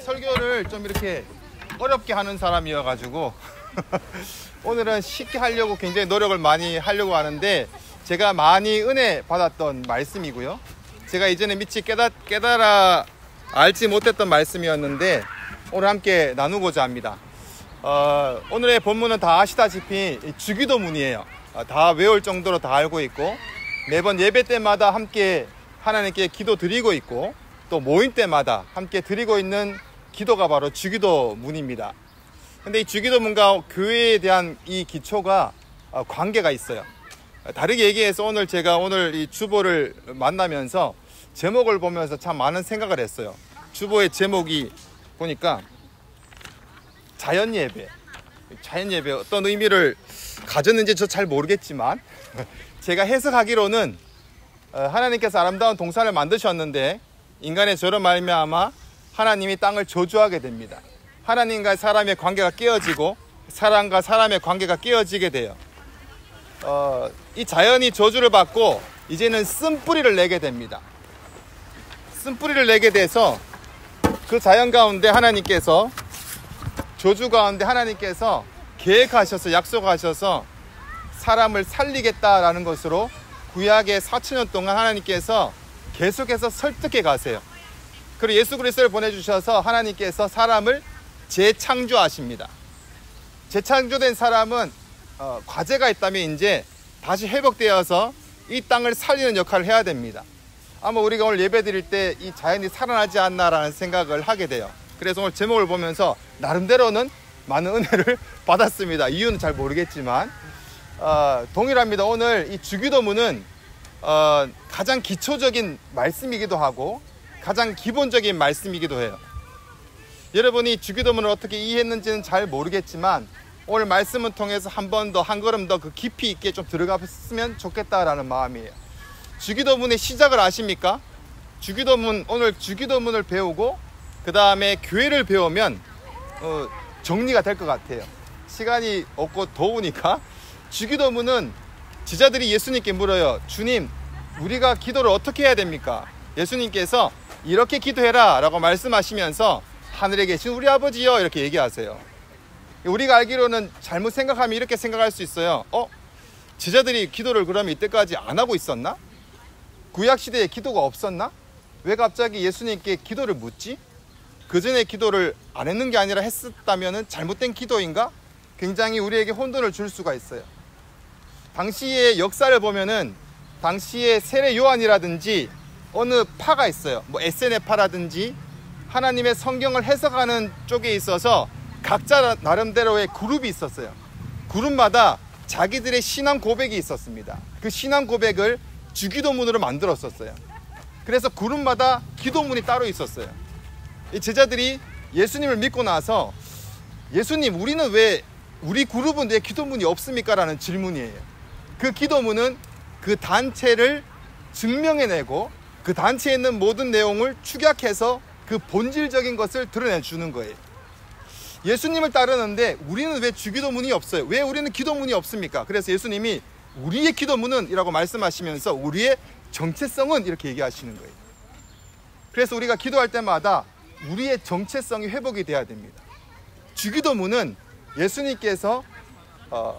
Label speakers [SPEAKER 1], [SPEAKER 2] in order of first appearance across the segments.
[SPEAKER 1] 설교를 좀 이렇게 어렵게 하는 사람이어가지고 오늘은 쉽게 하려고 굉장히 노력을 많이 하려고 하는데, 제가 많이 은혜 받았던 말씀이고요, 제가 이전에 미처 깨달아 알지 못했던 말씀이었는데 오늘 함께 나누고자 합니다. 오늘의 본문은 다 아시다시피 주기도문이에요. 다 외울 정도로 다 알고 있고, 매번 예배 때마다 함께 하나님께 기도 드리고 있고, 또 모임 때마다 함께 드리고 있는 기도가 바로 주기도문입니다. 근데 이 주기도문과 교회에 대한 이 기초가 관계가 있어요. 다르게 얘기해서 제가 오늘 이 주보를 만나면서 제목을 보면서 참 많은 생각을 했어요. 주보의 제목이 보니까 자연예배 어떤 의미를 가졌는지 저 잘 모르겠지만 제가 해석하기로는 하나님께서 아름다운 동산을 만드셨는데 인간의 죄로 말미암아 하나님이 땅을 저주하게 됩니다. 하나님과 사람의 관계가 깨어지고 사람과 사람의 관계가 깨어지게 돼요. 이 자연이 저주를 받고 이제는 쓴뿌리를 내게 됩니다. 쓴뿌리를 내게 돼서 그 자연 가운데 하나님께서, 저주 가운데 하나님께서 계획하셔서 약속하셔서 사람을 살리겠다라는 것으로 구약의 4,000년 동안 하나님께서 계속해서 설득해 가세요. 그리고 예수 그리스도를 보내주셔서 하나님께서 사람을 재창조하십니다. 재창조된 사람은 과제가 있다면 이제 다시 회복되어서 이 땅을 살리는 역할을 해야 됩니다. 아마 우리가 오늘 예배 드릴 때 이 자연이 살아나지 않나라는 생각을 하게 돼요. 그래서 오늘 제목을 보면서 나름대로는 많은 은혜를 받았습니다. 이유는 잘 모르겠지만 동일합니다. 오늘 이 주기도문은 가장 기초적인 말씀이기도 하고 가장 기본적인 말씀이기도 해요. 여러분이 주기도문을 어떻게 이해했는지는 잘 모르겠지만 오늘 말씀을 통해서 한 걸음 더 그 깊이 있게 좀 들어갔으면 좋겠다라는 마음이에요. 주기도문의 시작을 아십니까? 오늘 주기도문을 배우고 그 다음에 교회를 배우면 정리가 될 것 같아요. 시간이 없고 더우니까 주기도문은 제자들이 예수님께 물어요. 주님, 우리가 기도를 어떻게 해야 됩니까? 예수님께서 이렇게 기도해라 라고 말씀하시면서 하늘에 계신 우리 아버지여 이렇게 얘기하세요. 우리가 알기로는 잘못 생각하면 이렇게 생각할 수 있어요. 제자들이 기도를 그러면 이때까지 안 하고 있었나? 구약시대에 기도가 없었나? 왜 갑자기 예수님께 기도를 묻지? 그 전에 기도를 안 했는 게 아니라 했었다면 잘못된 기도인가? 굉장히 우리에게 혼돈을 줄 수가 있어요. 당시의 역사를 보면은 당시의 세례 요한이라든지 어느 파가 있어요. 에세네파라든지 하나님의 성경을 해석하는 쪽에 있어서 각자 나름대로의 그룹이 있었어요. 그룹마다 자기들의 신앙 고백이 있었습니다. 그 신앙 고백을 주기도문으로 만들었었어요. 그래서 그룹마다 기도문이 따로 있었어요. 이 제자들이 예수님을 믿고 나서 예수님, 우리 그룹은 왜 기도문이 없습니까? 라는 질문이에요. 그 기도문은 그 단체를 증명해내고 그 단체에 있는 모든 내용을 축약해서 그 본질적인 것을 드러내주는 거예요. 예수님을 따르는데 우리는 왜 주기도문이 없어요? 왜 우리는 기도문이 없습니까? 그래서 예수님이 우리의 기도문은 이라고 말씀하시면서 우리의 정체성은 이렇게 얘기하시는 거예요. 그래서 우리가 기도할 때마다 우리의 정체성이 회복이 돼야 됩니다. 주기도문은 예수님께서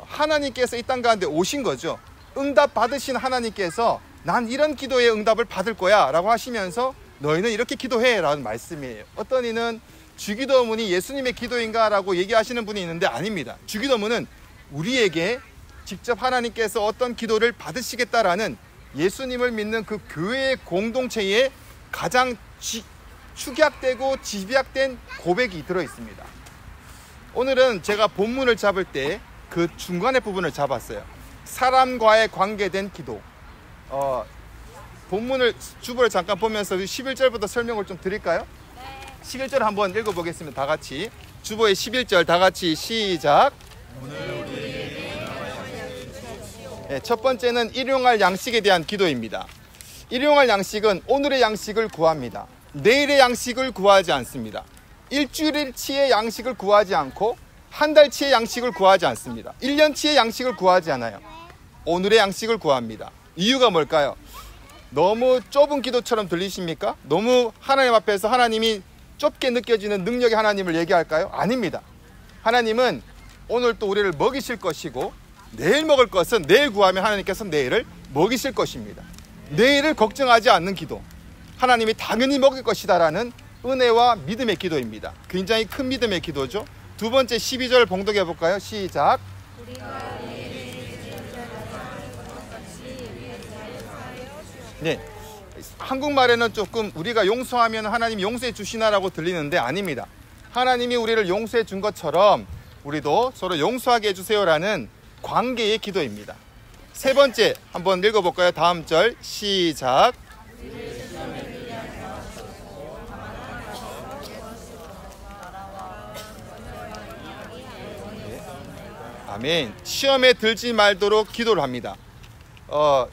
[SPEAKER 1] 하나님께서 이 땅 가운데 오신 거죠. 응답 받으신 하나님께서 난 이런 기도의 응답을 받을 거야 라고 하시면서 너희는 이렇게 기도해 라는 말씀이에요. 어떤 이는 주기도문이 예수님의 기도인가 라고 얘기하시는 분이 있는데 아닙니다. 주기도문은 우리에게 직접 하나님께서 어떤 기도를 받으시겠다라는 예수님을 믿는 그 교회의 공동체에 가장 축약되고 집약된 고백이 들어있습니다. 오늘은 제가 본문을 잡을 때 그 중간의 부분을 잡았어요. 사람과의 관계된 기도. 본문을 주보를 잠깐 보면서 11절부터 설명을 좀 드릴까요? 네. 11절 한번 읽어보겠습니다. 다 같이. 주보의 11절 다 같이 시작. 네, 첫 번째는 일용할 양식에 대한 기도입니다. 일용할 양식은 오늘의 양식을 구합니다. 내일의 양식을 구하지 않습니다. 일주일치의 양식을 구하지 않고 한 달치의 양식을 구하지 않습니다. 1년치의 양식을 구하지 않아요. 오늘의 양식을 구합니다. 이유가 뭘까요? 너무 좁은 기도처럼 들리십니까? 너무 하나님 앞에서 하나님이 좁게 느껴지는 능력의 하나님을 얘기할까요? 아닙니다. 하나님은 오늘 또 우리를 먹이실 것이고 내일 먹을 것은 내일 구하면 하나님께서 내일을 먹이실 것입니다. 내일을 걱정하지 않는 기도, 하나님이 당연히 먹일 것이다 라는 은혜와 믿음의 기도입니다. 굉장히 큰 믿음의 기도죠. 두 번째 12절 봉독해 볼까요? 시작. 네, 한국말에는 조금 우리가 용서하면 하나님 용서해 주시나라고 들리는데 아닙니다. 하나님이 우리를 용서해 준 것처럼 우리도 서로 용서하게 해주세요라는 관계의 기도입니다. 세 번째 한번 읽어볼까요? 다음 절 시작. 아멘. 시험에 들지 말도록 기도를 합니다.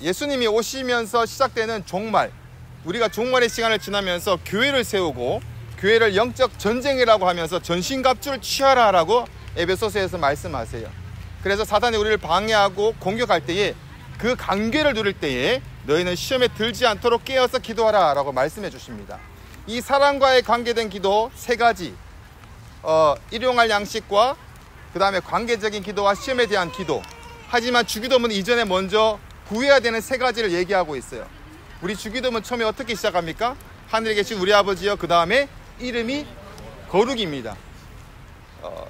[SPEAKER 1] 예수님이 오시면서 시작되는 종말, 우리가 종말의 시간을 지나면서 교회를 세우고 교회를 영적 전쟁이라고 하면서 전신갑주를 취하라 라고 에베소서에서 말씀하세요. 그래서 사단이 우리를 방해하고 공격할 때에 그 관계를 누릴 때에 너희는 시험에 들지 않도록 깨어서 기도하라 라고 말씀해 주십니다. 이 사랑과의 관계된 기도 세 가지, 일용할 양식과 그 다음에 관계적인 기도와 시험에 대한 기도. 하지만 주기도문 이전에 먼저 구해야 되는 세 가지를 얘기하고 있어요. 우리 주기도문 처음에 어떻게 시작합니까? 하늘에 계신 우리 아버지여, 그 다음에 이름이 거룩입니다.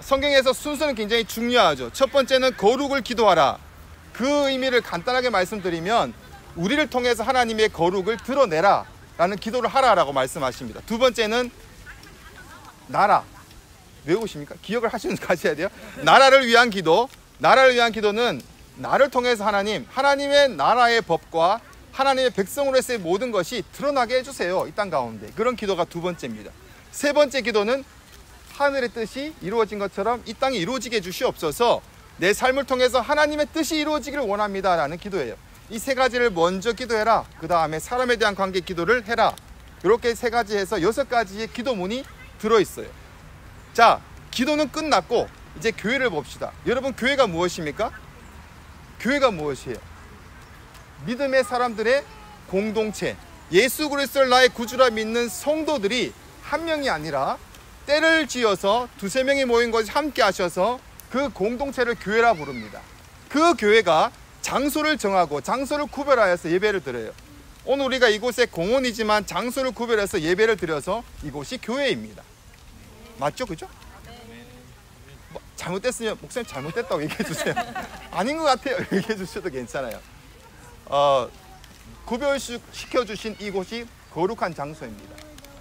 [SPEAKER 1] 성경에서 순서는 굉장히 중요하죠. 첫 번째는 거룩을 기도하라. 그 의미를 간단하게 말씀드리면 우리를 통해서 하나님의 거룩을 드러내라 라는 기도를 하라라고 말씀하십니다. 두 번째는 나라. 외우십니까? 기억을 하셔야 돼요. 나라를 위한 기도. 나라를 위한 기도는 나를 통해서 하나님의 나라의 법과 하나님의 백성으로서의 모든 것이 드러나게 해주세요. 이 땅 가운데. 그런 기도가 두 번째입니다. 세 번째 기도는 하늘의 뜻이 이루어진 것처럼 이 땅이 이루어지게 해주시옵소서. 내 삶을 통해서 하나님의 뜻이 이루어지기를 원합니다 라는 기도예요. 이 세 가지를 먼저 기도해라. 그 다음에 사람에 대한 관계 기도를 해라. 이렇게 세 가지 해서 6가지의 기도문이 들어있어요. 자, 기도는 끝났고 이제 교회를 봅시다. 여러분, 교회가 무엇입니까? 교회가 무엇이에요? 믿음의 사람들의 공동체, 예수 그리스도를 나의 구주라 믿는 성도들이 한 명이 아니라 때를 지어서 두세 명이 모인 것이 함께 하셔서 그 공동체를 교회라 부릅니다. 그 교회가 장소를 정하고 장소를 구별하여서 예배를 드려요. 오늘 우리가 이곳에 공원이지만 장소를 구별해서 예배를 드려서 이곳이 교회입니다. 맞죠? 그죠? 뭐 잘못됐으면 목사님 잘못됐다고 얘기해 주세요. 아닌 것 같아요. 얘기해 주셔도 괜찮아요. 구별시켜 주신 이곳이 거룩한 장소입니다.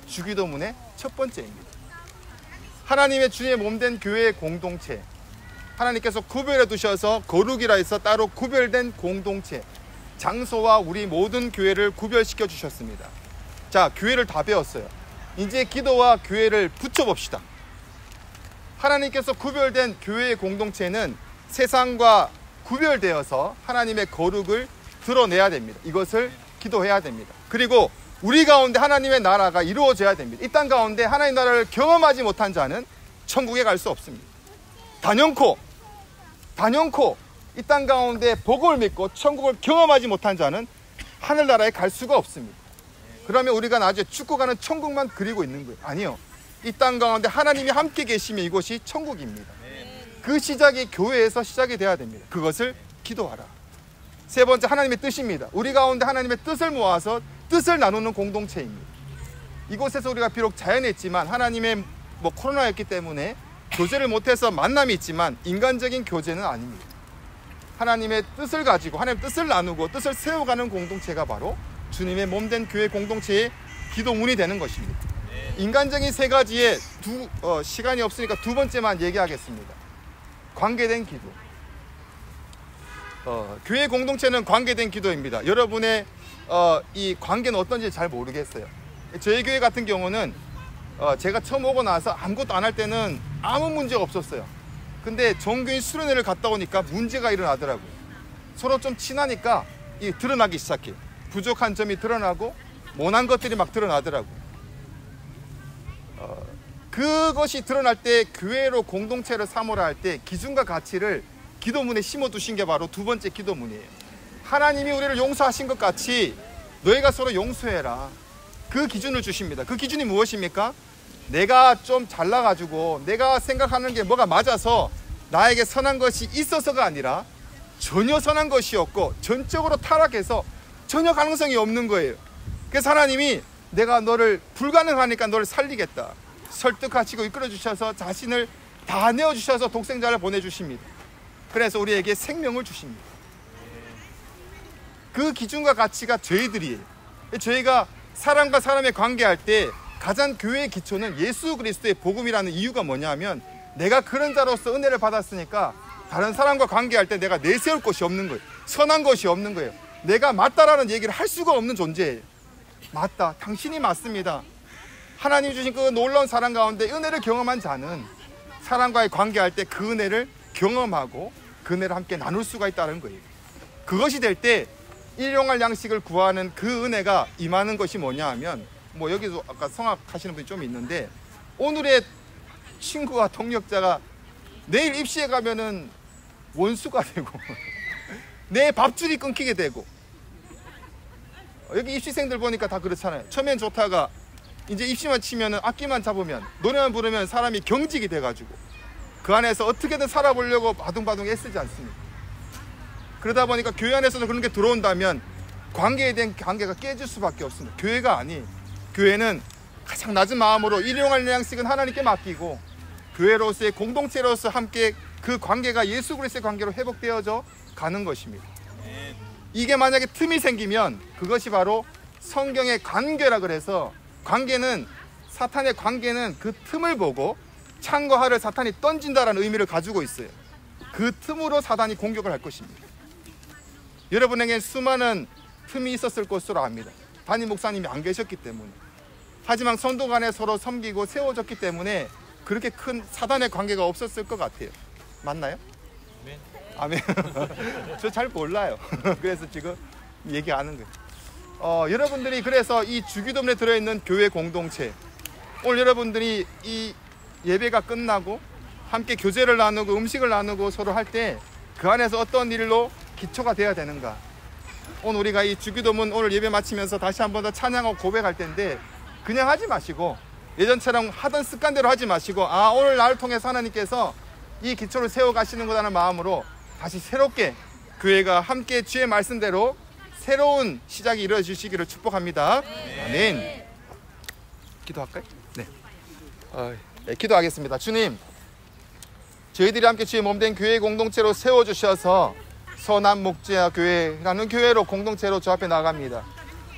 [SPEAKER 1] 주기도문의 첫 번째입니다. 하나님의 주의 몸된 교회의 공동체, 하나님께서 구별해 두셔서 거룩이라 해서 따로 구별된 공동체, 장소와 우리 모든 교회를 구별시켜 주셨습니다. 자, 교회를 다 배웠어요. 이제 기도와 교회를 붙여봅시다. 하나님께서 구별된 교회의 공동체는 세상과 구별되어서 하나님의 거룩을 드러내야 됩니다. 이것을 기도해야 됩니다. 그리고 우리 가운데 하나님의 나라가 이루어져야 됩니다. 이 땅 가운데 하나님의 나라를 경험하지 못한 자는 천국에 갈 수 없습니다. 단연코 이 땅 가운데 복음을 믿고 천국을 경험하지 못한 자는 하늘나라에 갈 수가 없습니다. 그러면 우리가 나중에 죽고 가는 천국만 그리고 있는 거예요. 아니요. 이 땅 가운데 하나님이 함께 계시면 이곳이 천국입니다. 그 시작이 교회에서 시작이 돼야 됩니다. 그것을 기도하라. 세 번째, 하나님의 뜻입니다. 우리 가운데 하나님의 뜻을 모아서 뜻을 나누는 공동체입니다. 이곳에서 우리가 비록 자연에 있지만 하나님의 코로나였기 때문에 교제를 못해서 만남이 있지만 인간적인 교제는 아닙니다. 하나님의 뜻을 가지고 하나님의 뜻을 나누고 뜻을 세워가는 공동체가 바로 주님의 몸된 교회 공동체의 기도문이 되는 것입니다. 인간적인 세 가지에 시간이 없으니까 두 번째만 얘기하겠습니다. 관계된 기도. 교회 공동체는 관계된 기도입니다. 여러분의 이 관계는 어떤지 잘 모르겠어요. 저희 교회 같은 경우는 제가 처음 오고 나서 아무것도 안 할 때는 아무 문제가 없었어요. 근데 종교인 수련회를 갔다 오니까 문제가 일어나더라고요. 서로 좀 친하니까 드러나기 시작해요. 부족한 점이 드러나고 모난 것들이 막 드러나더라고요. 그것이 드러날 때 교회로 공동체를 삼으라 할 때 기준과 가치를 기도문에 심어두신 게 바로 두 번째 기도문이에요. 하나님이 우리를 용서하신 것 같이 너희가 서로 용서해라. 그 기준을 주십니다. 그 기준이 무엇입니까? 내가 좀 잘나가지고 내가 생각하는 게 뭐가 맞아서 나에게 선한 것이 있어서가 아니라 전혀 선한 것이 없고 전적으로 타락해서 전혀 가능성이 없는 거예요. 그래서 하나님이 내가 너를 불가능하니까 너를 살리겠다 설득하시고 이끌어 주셔서 자신을 다 내어주셔서 독생자를 보내주십니다. 그래서 우리에게 생명을 주십니다. 그 기준과 가치가 저희들이에요. 저희가 사람과 사람의 관계할 때 가장 교회의 기초는 예수 그리스도의 복음이라는 이유가 뭐냐면 내가 그런 자로서 은혜를 받았으니까 다른 사람과 관계할 때 내가 내세울 것이 없는 거예요. 선한 것이 없는 거예요. 내가 맞다라는 얘기를 할 수가 없는 존재예요. 맞다, 당신이 맞습니다. 하나님 주신 그 놀라운 사랑 가운데 은혜를 경험한 자는 사람과의 관계할 때 그 은혜를 경험하고 그 은혜를 함께 나눌 수가 있다는 거예요. 그것이 될 때 일용할 양식을 구하는 그 은혜가 임하는 것이 뭐냐 하면 뭐 여기도 아까 성악하시는 분이 좀 있는데 오늘의 친구와 동력자가 내일 입시에 가면은 원수가 되고 내 밥줄이 끊기게 되고 여기 입시생들 보니까 다 그렇잖아요. 처음엔 좋다가 이제 입시만 치면은 악기만 잡으면 노래만 부르면 사람이 경직이 돼가지고 그 안에서 어떻게든 살아보려고 바둥바둥 애쓰지 않습니다. 그러다 보니까 교회 안에서도 그런 게 들어온다면 관계에 대한 관계가 깨질 수밖에 없습니다. 교회가 아니, 교회는 가장 낮은 마음으로 일용할 양식은 하나님께 맡기고 교회로서의 공동체로서 함께 그 관계가 예수 그리스도의 관계로 회복되어져 가는 것입니다. 이게 만약에 틈이 생기면 그것이 바로 성경의 관계라 그래서 관계는 사탄의 관계는 그 틈을 보고 창과 활을 사탄이 던진다라는 의미를 가지고 있어요. 그 틈으로 사탄이 공격을 할 것입니다. 여러분에게 수많은 틈이 있었을 것으로 압니다. 담임 목사님이 안 계셨기 때문에. 하지만 성도 간에 서로 섬기고 세워졌기 때문에 그렇게 큰 사단의 관계가 없었을 것 같아요. 맞나요? 네. 아멘. 저 잘 몰라요. 그래서 지금 얘기하는 거예요. 여러분들이 그래서 이 주기도문에 들어있는 교회 공동체, 오늘 여러분들이 이 예배가 끝나고 함께 교제를 나누고 음식을 나누고 서로 할 때 그 안에서 어떤 일로 기초가 돼야 되는가. 오늘 우리가 이 주기도문 오늘 예배 마치면서 다시 한 번 더 찬양하고 고백할 텐데 그냥 하지 마시고 예전처럼 하던 습관대로 하지 마시고 오늘 나를 통해서 하나님께서 이 기초를 세워가시는구나라는 마음으로 다시 새롭게 교회가 함께 주의 말씀대로 새로운 시작이 이루어지시기를 축복합니다. 아멘. 기도할까요? 네. 기도하겠습니다. 주님, 저희들이 함께 주의 몸된 교회 공동체로 세워주셔서 선한 목재야 교회라는 교회로 공동체로 주 앞에 나갑니다.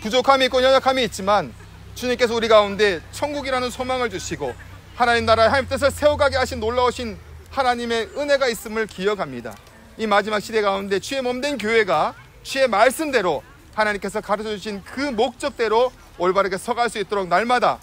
[SPEAKER 1] 부족함이 있고 연약함이 있지만 주님께서 우리 가운데 천국이라는 소망을 주시고 하나님 나라의 하나님 뜻을 세워가게 하신 놀라우신 하나님의 은혜가 있음을 기억합니다. 이 마지막 시대 가운데 주의 몸된 교회가 주의 말씀대로 하나님께서 가르쳐주신 그 목적대로 올바르게 서갈 수 있도록 날마다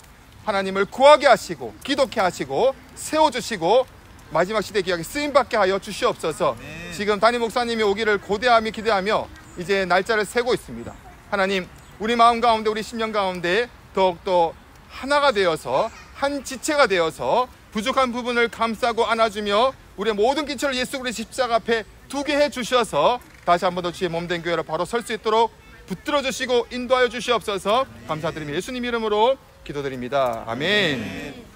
[SPEAKER 1] 하나님을 구하게 하시고 기독케 하시고 세워주시고 마지막 시대 기약에 쓰임받게 하여 주시옵소서. 지금 담임 목사님이 오기를 고대하며 기대하며 이제 날짜를 세고 있습니다. 하나님, 우리 마음 가운데 우리 심령 가운데 더욱더 하나가 되어서 한 지체가 되어서 부족한 부분을 감싸고 안아주며 우리의 모든 기초를 예수 그리스도의 십자가 앞에 두게 해주셔서 다시 한 번 더 주의 몸된 교회로 바로 설 수 있도록 붙들어 주시고 인도하여 주시옵소서. 감사드리며 예수님 이름으로 기도드립니다. 아멘.